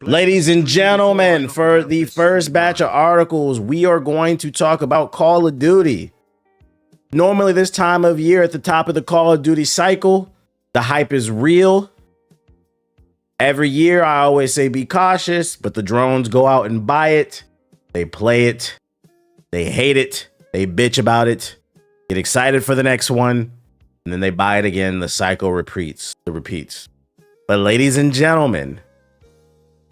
Ladies and gentlemen, for the first batch of articles, we are going to talk about Call of Duty. Normally this time of year at the top of the Call of Duty cycle, the hype is real. Every year I always say be cautious, but the drones go out and buy it. They play it. They hate it. They bitch about it. Get excited for the next one. And then they buy it again. The cycle repeats. But ladies and gentlemen,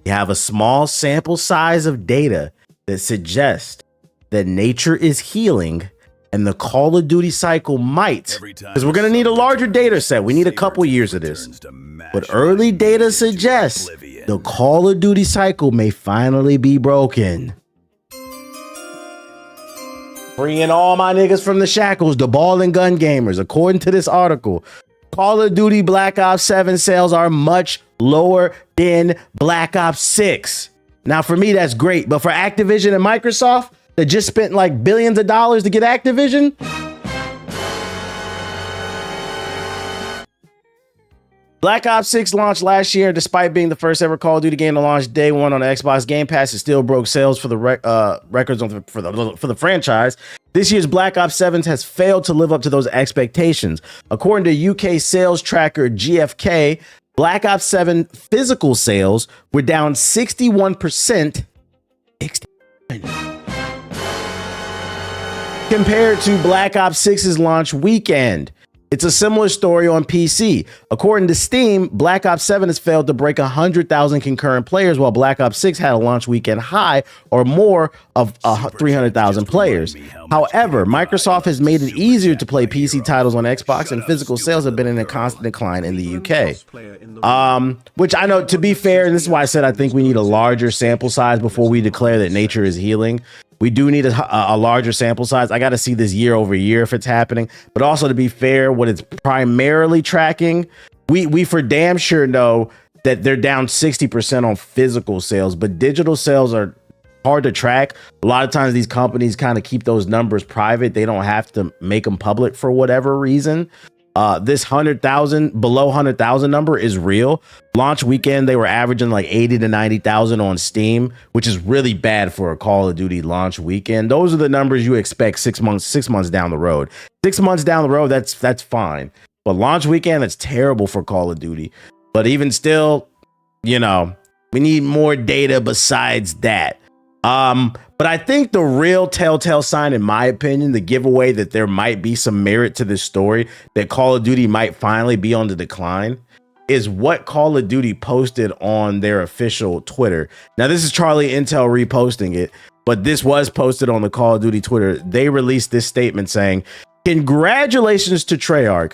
you have a small sample size of data that suggests that nature is healing and the Call of Duty cycle might, because we're going to need a larger data set. We need a couple years of this. But early data suggests the Call of Duty cycle may finally be broken. Freeing all my niggas from the shackles, the ball and gun gamers. According to this article, Call of Duty Black Ops 7 sales are much lower than Black Ops 6. Now, for me, that's great. But for Activision and Microsoft that just spent like billions of dollars to get Activision, Black Ops 6 launched last year. Despite being the first ever Call of Duty game to launch day one on the Xbox Game Pass, it still broke sales for the records for the franchise. This year's Black Ops 7 has failed to live up to those expectations. According to UK sales tracker GFK, Black Ops 7 physical sales were down 61% compared to Black Ops 6's launch weekend. It's a similar story on PC. According to Steam, Black Ops 7 has failed to break 100,000 concurrent players, while Black Ops 6 had a launch weekend high or more of 300,000 players. However, Microsoft has made it easier to play PC titles on Xbox, and physical sales have been in a constant decline in the UK. Which I know, to be fair, and this is why I said I think we need a larger sample size before we declare that nature is healing. We do need a larger sample size. I got to see this year over year if it's happening. But also, to be fair, what it's primarily tracking, we for damn sure know that they're down 60% on physical sales, but digital sales are hard to track. A lot of times these companies kind of keep those numbers private. They don't have to make them public for whatever reason. This 100,000 below 100,000 number is real. Launch weekend, they were averaging like 80 to 90,000 on Steam, which is really bad for a Call of Duty launch weekend. Those are the numbers you expect 6 months down the road. 6 months down the road, that's fine. But launch weekend, that's terrible for Call of Duty. But even still, you know, we need more data besides that. But I think the real telltale sign, in my opinion, the giveaway that there might be some merit to this story, that Call of Duty might finally be on the decline, is what Call of Duty posted on their official Twitter. Now, this is Charlie Intel reposting it, but this was posted on the Call of Duty Twitter. They released this statement saying, "Congratulations to Treyarch,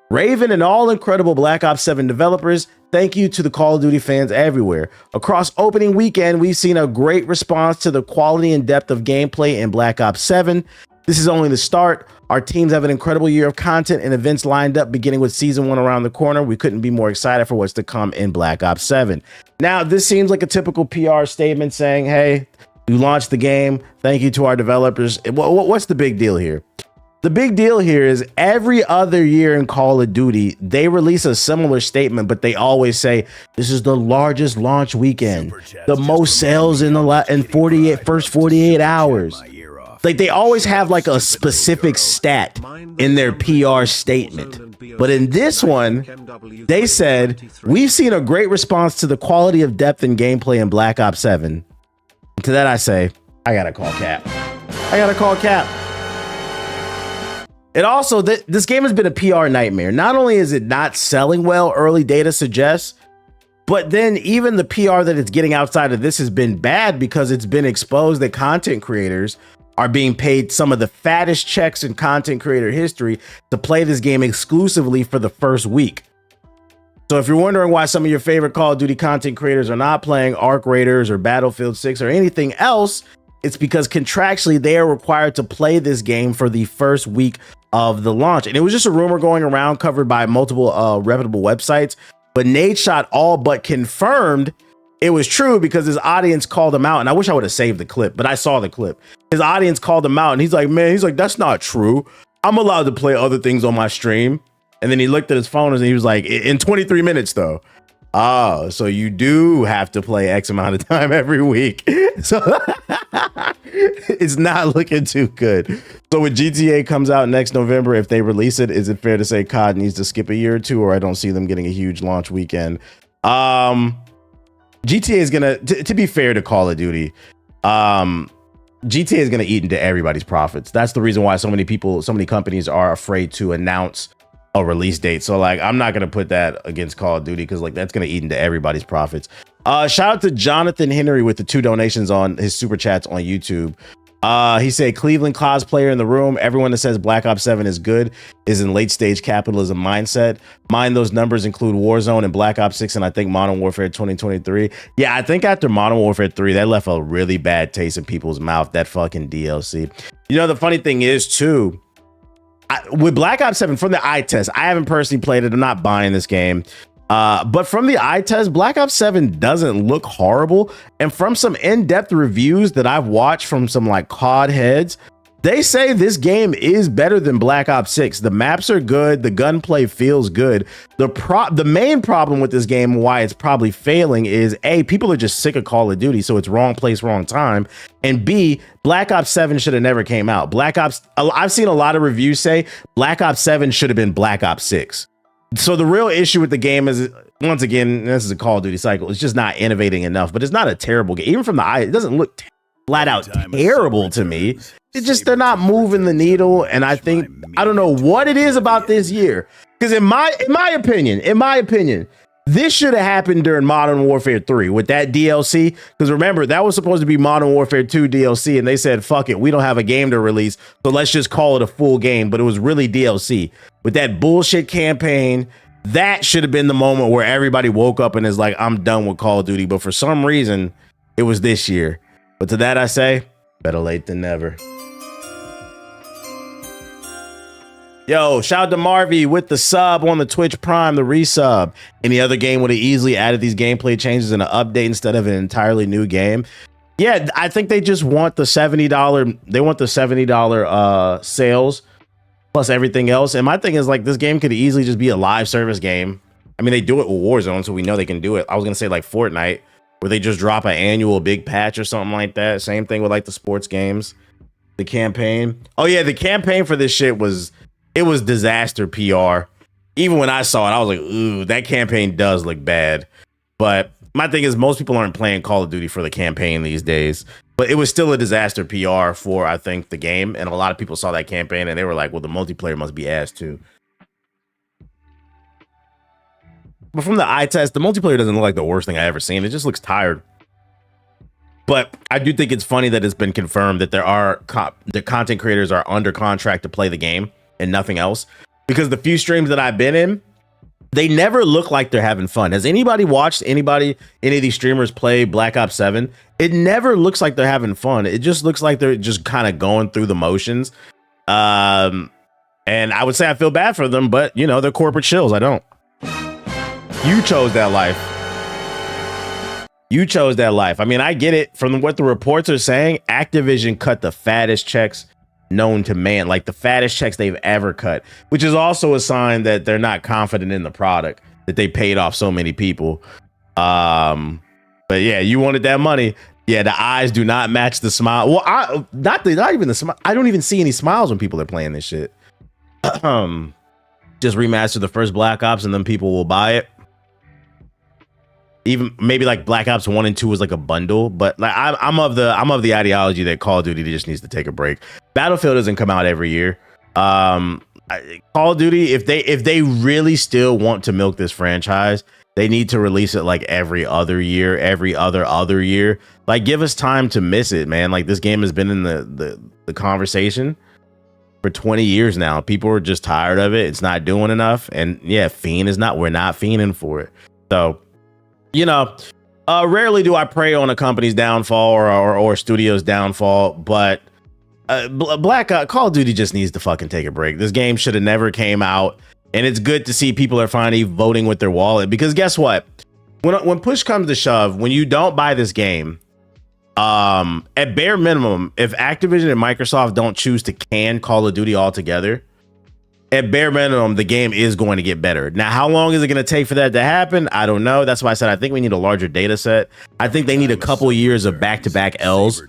Raven, and all incredible Black Ops 7 developers. Thank you to the Call of Duty fans everywhere. Across opening weekend, we've seen a great response to the quality and depth of gameplay in Black Ops 7. This is only the start. Our teams have an incredible year of content and events lined up, beginning with Season 1 around the corner. We couldn't be more excited for what's to come in Black Ops 7. Now, this seems like a typical PR statement saying, hey, we launched the game. Thank you to our developers. What's the big deal here? The big deal here is every other year in Call of Duty, they release a similar statement, but they always say this is the largest launch weekend, the most sales in the first 48 hours. Like, they always have like a specific stat in their PR statement. But in this one, they said, we've seen a great response to the quality of depth and gameplay in Black Ops 7. To that I say, I gotta call cap. It also, this game has been a PR nightmare. Not only is it not selling well, early data suggests, but then even the PR that it's getting outside of this has been bad, because it's been exposed that content creators are being paid some of the fattest checks in content creator history to play this game exclusively for the first week. So if you're wondering why some of your favorite Call of Duty content creators are not playing Arc Raiders or Battlefield 6 or anything else, it's because contractually they are required to play this game for the first week of the launch. And it was just a rumor going around, covered by multiple reputable websites, but Nadeshot all but confirmed it was true, because his audience called him out. And I wish I would have saved the clip, but I saw the clip. His audience called him out, and he's like, that's not true. I'm allowed to play other things on my stream. And then he looked at his phone and he was like, in 23 minutes though. Oh, so you do have to play X amount of time every week. So it's not looking too good. So when GTA comes out next November, if they release it, is it fair to say COD needs to skip a year or two, or I don't see them getting a huge launch weekend? GTA is gonna, to be fair to Call of Duty, GTA is gonna eat into everybody's profits. That's the reason why so many companies are afraid to announce a release date. So like, I'm not gonna put that against Call of Duty because like that's gonna eat into everybody's profits. Shout out to Jonathan Henry with the 2 donations on his super chats on YouTube. He said Cleveland cosplayer in the room. Everyone that says Black Ops 7 is good is in late stage capitalism mindset. Mind those numbers include Warzone and Black Ops 6 and I think Modern Warfare 2023. Yeah, I think after Modern Warfare 3, that left a really bad taste in people's mouth, that fucking DLC. You know, the funny thing is too, with Black Ops 7 from the eye test, I haven't personally played it. I'm not buying this game. But from the eye test, Black Ops 7 doesn't look horrible. And from some in-depth reviews that I've watched from some like COD heads, they say this game is better than Black Ops 6. The maps are good. The gunplay feels good. The main problem with this game, why it's probably failing, is A, people are just sick of Call of Duty, so it's wrong place, wrong time. And B, Black Ops 7 should have never came out. I've seen a lot of reviews say Black Ops 7 should have been Black Ops 6. So the real issue with the game is, once again, this is a Call of Duty cycle. It's just not innovating enough, but it's not a terrible game. Even from the eye, it doesn't look flat out terrible to me. It's just they're not moving the needle. And I think, I don't know what it is about this year. Because in my opinion, this should have happened during Modern Warfare 3 with that DLC. Because remember, that was supposed to be Modern Warfare 2 DLC. And they said, fuck it, we don't have a game to release, so let's just call it a full game. But it was really DLC. With that bullshit campaign, that should have been the moment where everybody woke up and is like, I'm done with Call of Duty. But for some reason, it was this year. But to that I say, better late than never. Yo, shout out to Marvy with the sub on the Twitch Prime, the resub. Any other game would have easily added these gameplay changes in an update instead of an entirely new game. Yeah, I think they just want the $70. They want the $70 sales plus everything else. And my thing is like, this game could easily just be a live service game. I mean, they do it with Warzone, so we know they can do it. I was gonna say like Fortnite, where they just drop an annual big patch or something like that. Same thing with like the sports games, the campaign. Oh yeah, the campaign for this shit was, it was disaster PR. Even when I saw it, I was like, ooh, that campaign does look bad. But my thing is, most people aren't playing Call of Duty for the campaign these days. But it was still a disaster PR for, I think, the game. And a lot of people saw that campaign and they were like, well, the multiplayer must be ass too. But from the eye test, the multiplayer doesn't look like the worst thing I ever seen. It just looks tired. But I do think it's funny that it's been confirmed that the content creators are under contract to play the game and nothing else. Because the few streams that I've been in, they never look like they're having fun. Has anybody watched any of these streamers play Black Ops 7? It never looks like they're having fun. It just looks like they're just kind of going through the motions. And I would say I feel bad for them, but you know, they're corporate shills. I don't. You chose that life. You chose that life. I mean, I get it. From what the reports are saying, Activision cut the fattest checks known to man, like the fattest checks they've ever cut, which is also a sign that they're not confident in the product, that they paid off so many people. But yeah, you wanted that money. Yeah, the eyes do not match the smile. Well, not even the smile. I don't even see any smiles when people are playing this shit. Just remaster the first Black Ops and then people will buy it. Even maybe like Black Ops 1 and 2 was like a bundle, but like I'm of the ideology that Call of Duty just needs to take a break. Battlefield doesn't come out every year. Call of Duty, if they really still want to milk this franchise, they need to release it like every other year, every other year. Like, give us time to miss it, man. Like, this game has been in the conversation for 20 years now. People are just tired of it. It's not doing enough. And yeah, we're not fiending for it. So, you know, rarely do I prey on a company's downfall or studio's downfall, but Call of Duty just needs to fucking take a break. This game should have never came out, and it's good to see people are finally voting with their wallet, because guess what? When push comes to shove, when you don't buy this game, at bare minimum, if Activision and Microsoft don't choose to can Call of Duty altogether, at bare minimum, the game is going to get better. Now, how long is it going to take for that to happen? I don't know. That's why I said I think we need a larger data set. I think they need a couple years of back-to-back L's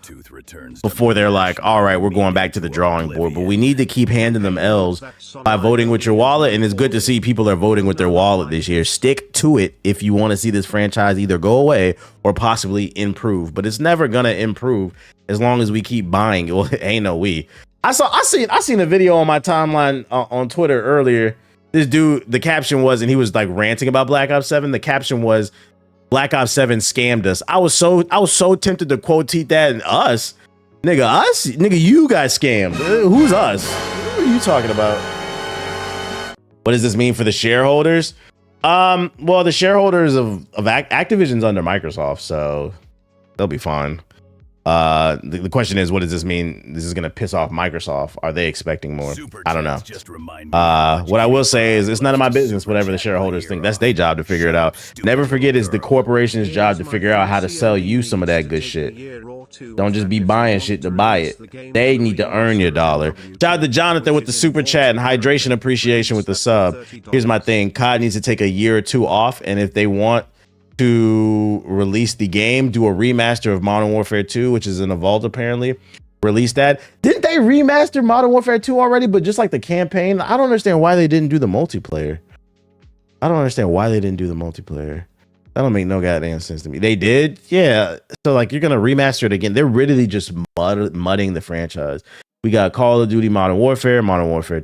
before they're like, all right, we're going back to the drawing board. But we need to keep handing them L's by voting with your wallet. And it's good to see people are voting with their wallet this year. Stick to it if you want to see this franchise either go away or possibly improve. But it's never going to improve as long as we keep buying. Well, ain't no we. I seen a video on my timeline on Twitter earlier. This dude, the caption was, and he was like ranting about Black Ops 7. The caption was, Black Ops 7 scammed us. I was so tempted to quote tweet that, and us, nigga, you got scammed. Who's us? What are you talking about? What does this mean for the shareholders? Well, the shareholders of Activision's under Microsoft, so they'll be fine. The question is, what does this mean? This is going to piss off Microsoft. Are they expecting more? I don't know. What I will say is it's none of my business, whatever the shareholders think. That's their job to figure it out. Never forget, it's the corporation's job to figure out how to sell you some of that good shit. Don't just be buying shit to buy it. They need to earn your dollar. Shout out to Jonathan with the super chat and hydration appreciation with the sub. Here's my thing. COD needs to take a year or two off, and if they want to release the game, do a remaster of Modern Warfare 2, which is in a vault apparently. Release that. Didn't they remaster Modern Warfare 2 already, but just like the campaign? I don't understand why they didn't do the multiplayer. That don't make no goddamn sense to me. They did? Yeah. So like you're gonna remaster it again. They're really just mudding the franchise. We got Call of Duty Modern Warfare 2, Modern Warfare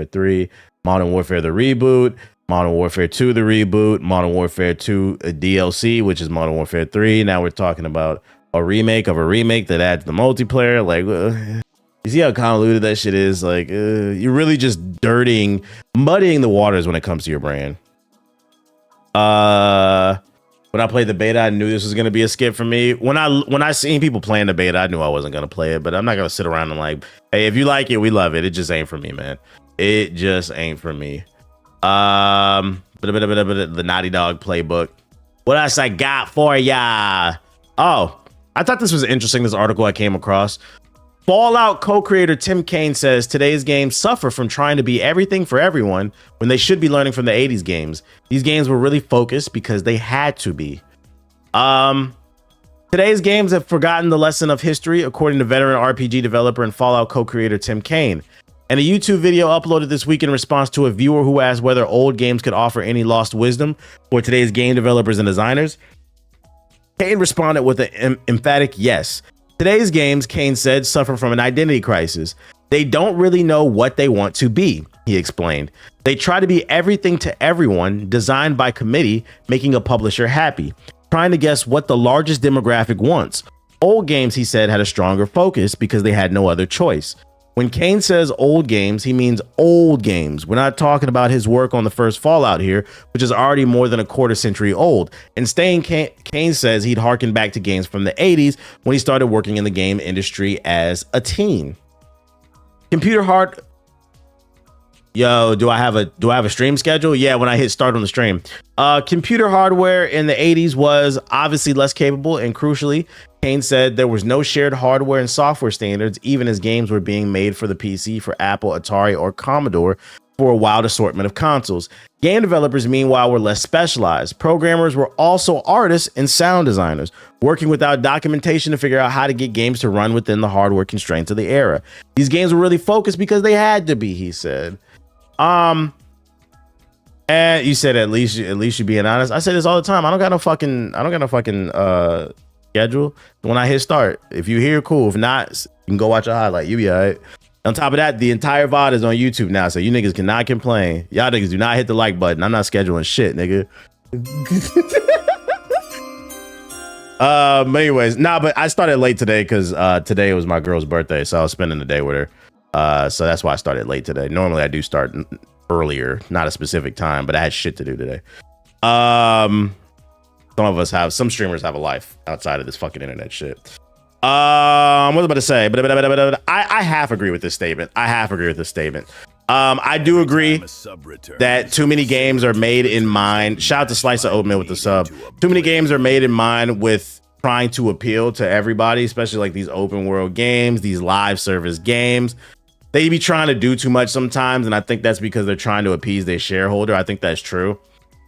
3, Modern Warfare the reboot, Modern Warfare 2 the reboot, Modern Warfare 2 DLC, which is Modern Warfare 3. Now we're talking about a remake of a remake that adds the multiplayer. Like, you see how convoluted that shit is? Like, you're really just muddying the waters when it comes to your brand. When I played the beta, I knew this was gonna be a skip for me. When I seen people playing the beta, I knew I wasn't gonna play it, but I'm not gonna sit around and like, hey, if you like it, we love it. It just ain't for me, man. It just ain't for me. The Naughty Dog playbook. What else I got for ya? Oh, I thought this was interesting. This article I came across. Fallout co-creator Tim Cain says today's games suffer from trying to be everything for everyone when they should be learning from the 80s games. These games were really focused because they had to be. Today's games have forgotten the lesson of history, according to veteran RPG developer and Fallout co-creator Tim Cain. And a YouTube video uploaded this week in response to a viewer who asked whether old games could offer any lost wisdom for today's game developers and designers. Cain responded with an emphatic yes. Today's games, Cain said, suffer from an identity crisis. They don't really know what they want to be, he explained. They try to be everything to everyone, designed by committee, making a publisher happy, trying to guess what the largest demographic wants. Old games, he said, had a stronger focus because they had no other choice. When Cain says old games, he means old games. We're not talking about his work on the first Fallout here, which is already more than a quarter century old. Instead, Cain says he'd harken back to games from the 80s when he started working in the game industry as a teen. Yo, do I have a stream schedule? Yeah, when I hit start on the stream. Computer hardware in the 80s was obviously less capable, and crucially, Cain said there was no shared hardware and software standards, even as games were being made for the PC, for Apple, Atari, or Commodore for a wide assortment of consoles. Game developers, meanwhile, were less specialized. Programmers were also artists and sound designers, working without documentation to figure out how to get games to run within the hardware constraints of the era. These games were really focused because they had to be, he said. And you said at least you're being honest. I say this all the time. I don't got no fucking schedule. When I hit start, if you here, cool. If not, you can go watch a highlight. You be all right. On top of that, the entire VOD is on YouTube now, so you niggas cannot complain. Y'all niggas do not hit the like button. I'm not scheduling shit, nigga. Anyways, but I started late today because today was my girl's birthday, so I was spending the day with her. So that's why I started late today. Normally I do start earlier, not a specific time, but I had shit to do today. Some streamers have a life outside of this fucking internet shit. What was I about to say? I half agree with this statement. I do agree that too many games are made in mind. Shout out to Slice of Oatmeal with the sub. Too many games are made in mind with trying to appeal to everybody, especially like these open world games, these live service games. they be trying to do too much sometimes, and I think that's because they're trying to appease their shareholder. I think that's true.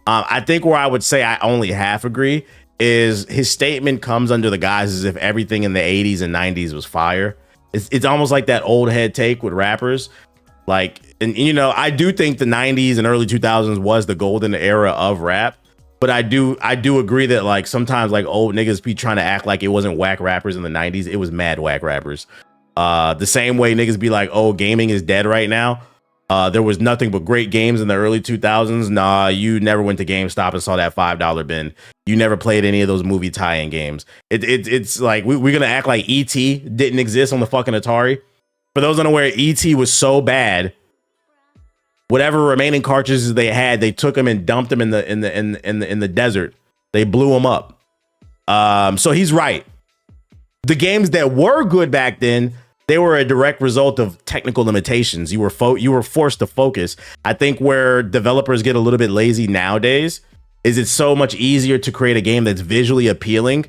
I think where I would say I only half agree is his statement comes under the guise as if everything in the 80s and 90s was fire. It's almost like that old head take with rappers. Like, and you know, I do think the 90s and early 2000s was the golden era of rap. But I do agree that like sometimes like old niggas be trying to act like it wasn't whack rappers in the 90s. It was mad whack rappers. The same way niggas be like, oh, gaming is dead right now. There was nothing but great games in the early 2000s. Nah, you never went to GameStop and saw that $5 bin. You never played any of those movie tie-in games. It's like we're going to act like E.T. didn't exist on the fucking Atari. For those unaware, E.T. was so bad. Whatever remaining cartridges they had, they took them and dumped them in the desert. They blew them up. So he's right. The games that were good back then, they were a direct result of technical limitations. You were forced to focus. I think where developers get a little bit lazy nowadays is it's so much easier to create a game that's visually appealing.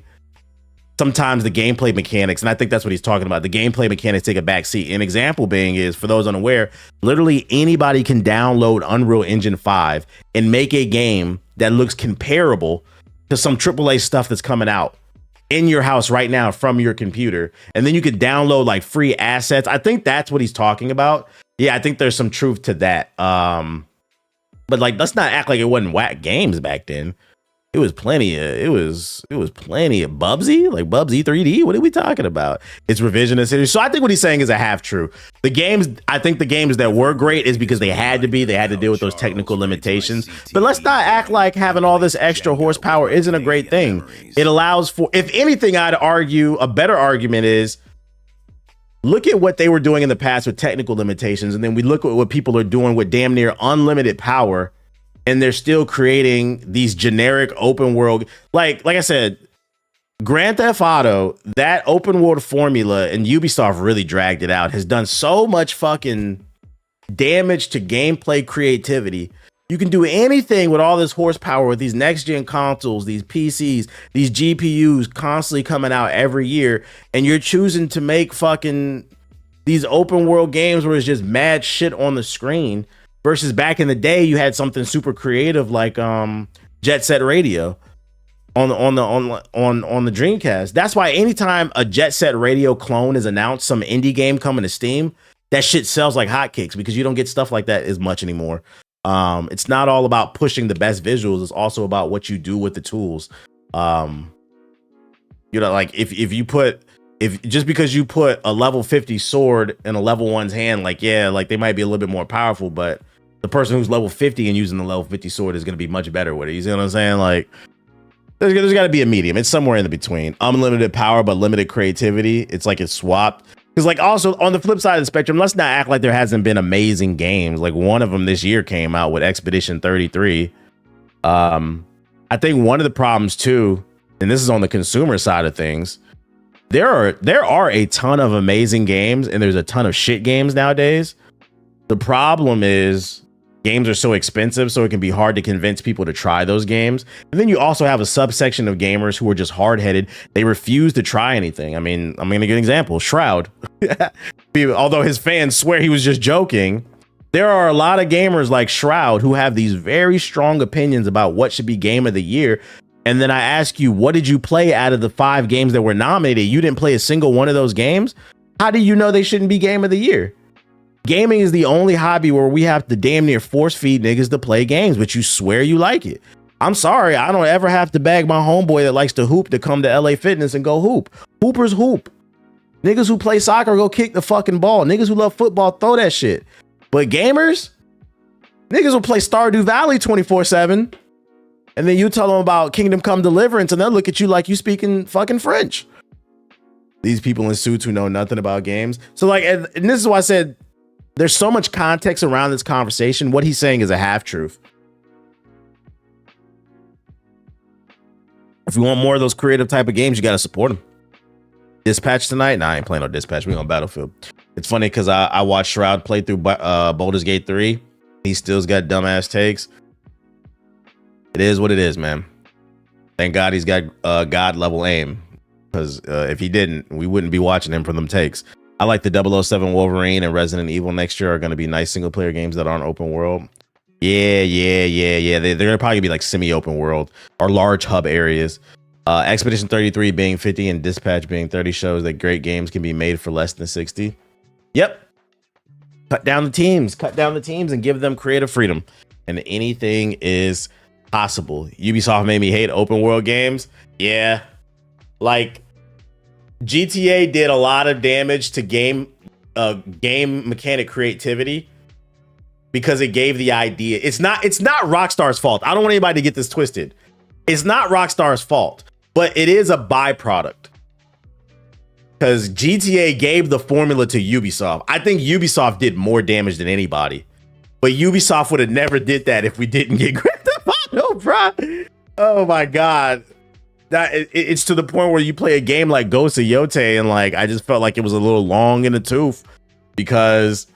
Sometimes the gameplay mechanics, and I think that's what he's talking about, the gameplay mechanics take a back seat. An example being is, for those unaware, literally anybody can download Unreal Engine 5 and make a game that looks comparable to some AAA stuff that's coming out in your house right now from your computer. And then you could download like free assets. I think that's what he's talking about. Yeah, I think there's some truth to that. But like, let's not act like it wasn't whack games back then. It was plenty of Bubsy, like Bubsy 3D. What are we talking about? It's revisionist history. So I think what he's saying is a half true. I think the games that were great is because they had to deal with those technical limitations. But let's not act like having all this extra horsepower isn't a great thing. It allows for, if anything, I'd argue a better argument is, look at what they were doing in the past with technical limitations, and then we look at what people are doing with damn near unlimited power. And they're still creating these generic open world, like I said, Grand Theft Auto, that open world formula, and Ubisoft really dragged it out, has done so much fucking damage to gameplay creativity. You can do anything with all this horsepower with these next gen consoles, these PCs, these GPUs constantly coming out every year, and you're choosing to make fucking these open world games where it's just mad shit on the screen. Versus back in the day, you had something super creative like Jet Set Radio on the Dreamcast. That's why anytime a Jet Set Radio clone is announced, some indie game coming to Steam, that shit sells like hotcakes because you don't get stuff like that as much anymore. It's not all about pushing the best visuals; it's also about what you do with the tools. You know, like if just because you put a level 50 sword in a level 1's hand, like, yeah, like they might be a little bit more powerful, but the person who's level 50 and using the level 50 sword is going to be much better with it. You see what I'm saying? Like, there's got to be a medium. It's somewhere in the between. Unlimited power, but limited creativity. It's like it's swapped. Because like also on the flip side of the spectrum, let's not act like there hasn't been amazing games. Like one of them this year came out with Expedition 33. I think one of the problems too, and this is on the consumer side of things, there are a ton of amazing games and there's a ton of shit games nowadays. The problem is games are so expensive, so it can be hard to convince people to try those games. And then you also have a subsection of gamers who are just hard-headed. They refuse to try anything. I mean, I'm going to give an example. Shroud. Although his fans swear he was just joking, there are a lot of gamers like Shroud who have these very strong opinions about what should be game of the year. And then I ask you, what did you play out of the 5 games that were nominated? You didn't play a single one of those games? How do you know they shouldn't be game of the year? Gaming is the only hobby where we have to damn near force feed niggas to play games, but you swear you like it. I'm sorry, I don't ever have to beg my homeboy that likes to hoop to come to LA Fitness and go hoop. Hoopers hoop. Niggas who play soccer go kick the fucking ball. Niggas who love football throw that shit. But gamers, niggas will play Stardew Valley 24/7. And then you tell them about Kingdom Come Deliverance and they'll look at you like you speaking fucking French. These people in suits who know nothing about games. So like, and this is why I said, there's so much context around this conversation. What he's saying is a half truth. If you want more of those creative type of games, you got to support them. Dispatch tonight? Nah, I ain't playing no Dispatch. We on Battlefield. It's funny because I watched Shroud play through Baldur's Gate 3. He still's got dumbass takes. It is what it is, man. Thank God he's got God level aim. Because if he didn't, we wouldn't be watching him for them takes. I like the 007 Wolverine and Resident Evil next year are going to be nice single player games that aren't open world. Yeah. They're going to probably be like semi-open world or large hub areas. Expedition 33 being 50 and Dispatch being 30 shows that great games can be made for less than 60. Yep. Cut down the teams and give them creative freedom. And anything is possible. Ubisoft made me hate open world games. Yeah. Like GTA did a lot of damage to game mechanic creativity because it gave the idea. It's not Rockstar's fault. I don't want anybody to get this twisted. It's not Rockstar's fault, but it is a byproduct. Because GTA gave the formula to Ubisoft. I think Ubisoft did more damage than anybody. But Ubisoft would have never did that if we didn't get Grand Theft Auto, bro. Oh my God. It's to the point where you play a game like Ghost of Yote and like I just felt like it was a little long in the tooth because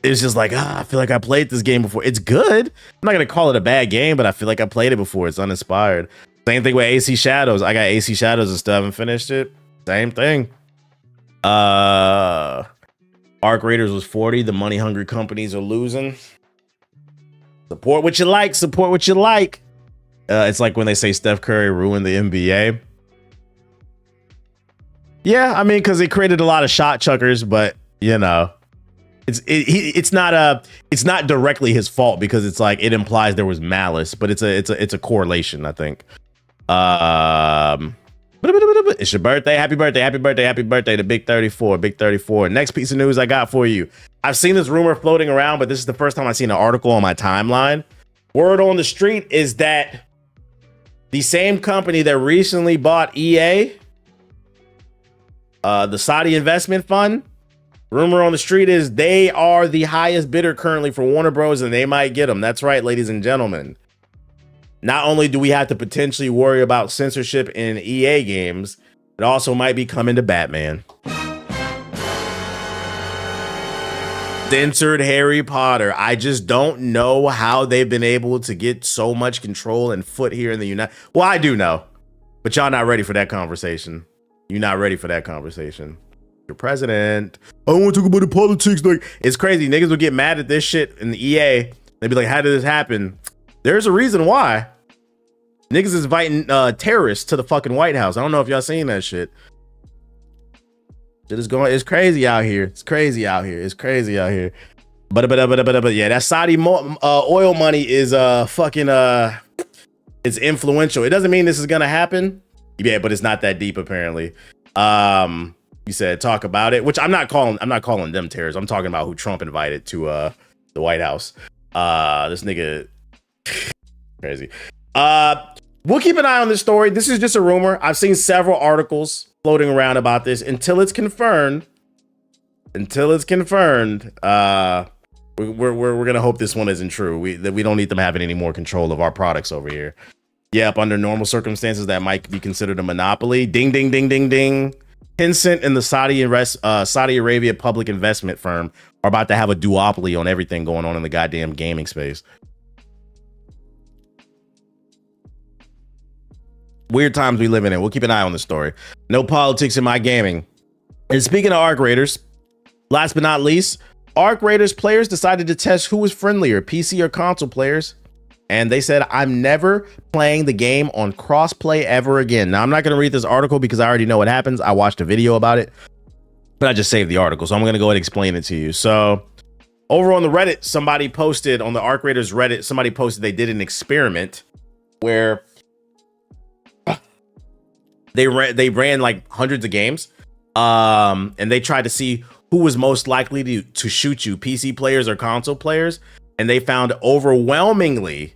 it's just like, I feel like I played this game before. It's good. I'm not going to call it a bad game, but I feel like I played it before. It's uninspired. Same thing with AC Shadows. I got AC Shadows and stuff and finished it. Same thing. Arc Raiders was 40. The money hungry companies are losing. Support what you like. Support what you like. It's like when they say Steph Curry ruined the NBA. Yeah, I mean, because they created a lot of shot chuckers, but you know, it's not directly his fault because it's like it implies there was malice, but it's a correlation, I think. It's your birthday. Happy birthday to Big 34. Next piece of news I got for you. I've seen this rumor floating around, but this is the first time I've seen an article on my timeline. Word on the street is that the same company that recently bought EA, the Saudi investment fund, rumor on the street is they are the highest bidder currently for Warner Bros. And they might get them. That's right, ladies and gentlemen. Not only do we have to potentially worry about censorship in EA games, it also might be coming to Batman. Censored Harry Potter. I just don't know how they've been able to get so much control and foot here in the United. Well, I do know, but y'all not ready for that conversation. You're not ready for that conversation. Your president. I don't want to talk about the politics. Like, it's crazy. Niggas will get mad at this shit in the EA. They'd be like, how did this happen? There's a reason why. Niggas is inviting terrorists to the fucking White House. I don't know if y'all seen that shit. Shit is going. It's crazy out here. But yeah, that Saudi oil money is fucking it's influential. It doesn't mean this is gonna happen. Yeah, but it's not that deep apparently. You said talk about it, which I'm not calling them terrorists. I'm talking about who Trump invited to the White House. This nigga crazy. We'll keep an eye on this story. This is just a rumor. I've seen several articles floating around about this. Until it's confirmed, we're gonna hope this one isn't true. That we don't need them having any more control of our products over here. Yep, under normal circumstances, that might be considered a monopoly. Ding, ding, ding, ding, ding. Tencent and the Saudi Arabia public investment firm are about to have a duopoly on everything going on in the goddamn gaming space. Weird times we live in. We'll keep an eye on the story. No politics in my gaming. And speaking of Arc Raiders, last but not least, Arc Raiders players decided to test who was friendlier, PC or console players. And they said, I'm never playing the game on crossplay ever again. Now, I'm not going to read this article because I already know what happens. I watched a video about it, but I just saved the article. So I'm going to go ahead and explain it to you. So over on the Reddit, somebody posted on the Arc Raiders Reddit, somebody posted they did an experiment where they ran like hundreds of games, and they tried to see who was most likely to shoot you, PC players or console players. And they found overwhelmingly,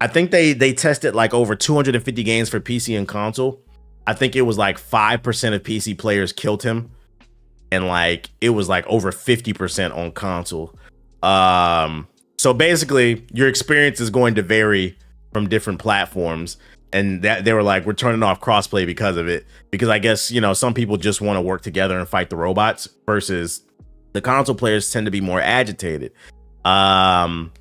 I think they tested like over 250 games for PC and console. I think it was like 5% of PC players killed him, and like it was like over 50% on console. So basically, your experience is going to vary from different platforms. And that they were like, we're turning off crossplay because of it. Because I guess, you know, some people just want to work together and fight the robots versus the console players tend to be more agitated. And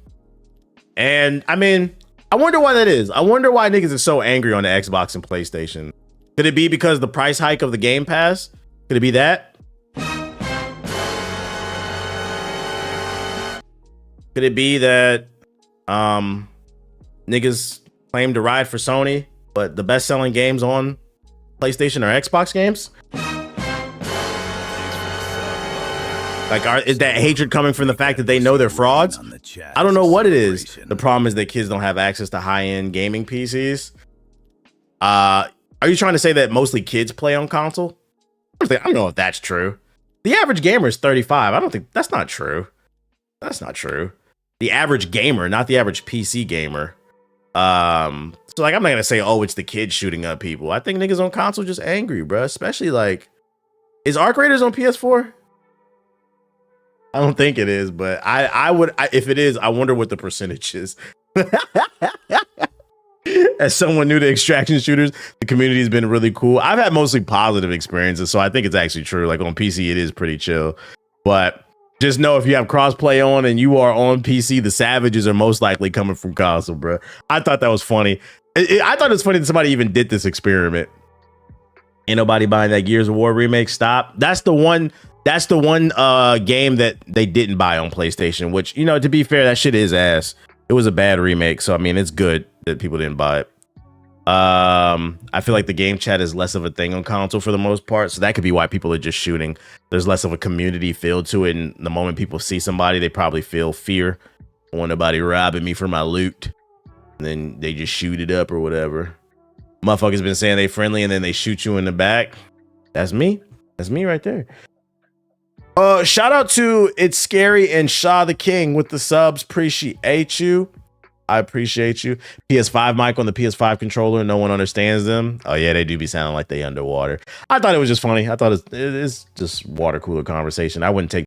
I mean, I wonder why that is. I wonder why niggas are so angry on the Xbox and PlayStation. Could it be because the price hike of the Game Pass? Could it be that? Could it be that niggas claim to ride for Sony, but the best selling games on PlayStation are Xbox games? Like, is that hatred coming from the fact that they know they're frauds? I don't know what it is. The problem is that kids don't have access to high-end gaming PCs. Are you trying to say that mostly kids play on console? I don't know if that's true. The average gamer is 35. I don't think that's not true. That's not true. The average gamer, not the average PC gamer. So like, I'm not gonna say, oh, it's the kids shooting up people. I think niggas on console just angry, bro. Especially like, is Arc Raiders on PS4? I don't think it is, but I would, if it is, I wonder what the percentage is. As someone new to extraction shooters, the community has been really cool. I've had mostly positive experiences, so I think it's actually true. Like on PC, it is pretty chill. But just know if you have crossplay on and you are on PC, the savages are most likely coming from console, bro. I thought that was funny. I thought it was funny that somebody even did this experiment. Ain't nobody buying that Gears of War remake. Stop. That's the one game that they didn't buy on PlayStation, which, you know, to be fair, that shit is ass. It was a bad remake, so I mean, it's good that people didn't buy it. I feel like the game chat is less of a thing on console for the most part, so that could be why people are just shooting. There's less of a community feel to it, and the moment people see somebody, they probably feel fear. I don't want nobody robbing me for my loot, and then they just shoot it up or whatever. Motherfuckers been saying they friendly, and then they shoot you in the back. That's me. That's me right there. Shout out to It's Scary and Shaw the King with the subs. Appreciate you. I appreciate you. PS5 mic on the PS5 controller. No one understands them. Oh yeah, they do be sounding like they underwater. I thought it was just funny. I thought it's just water cooler conversation. I wouldn't take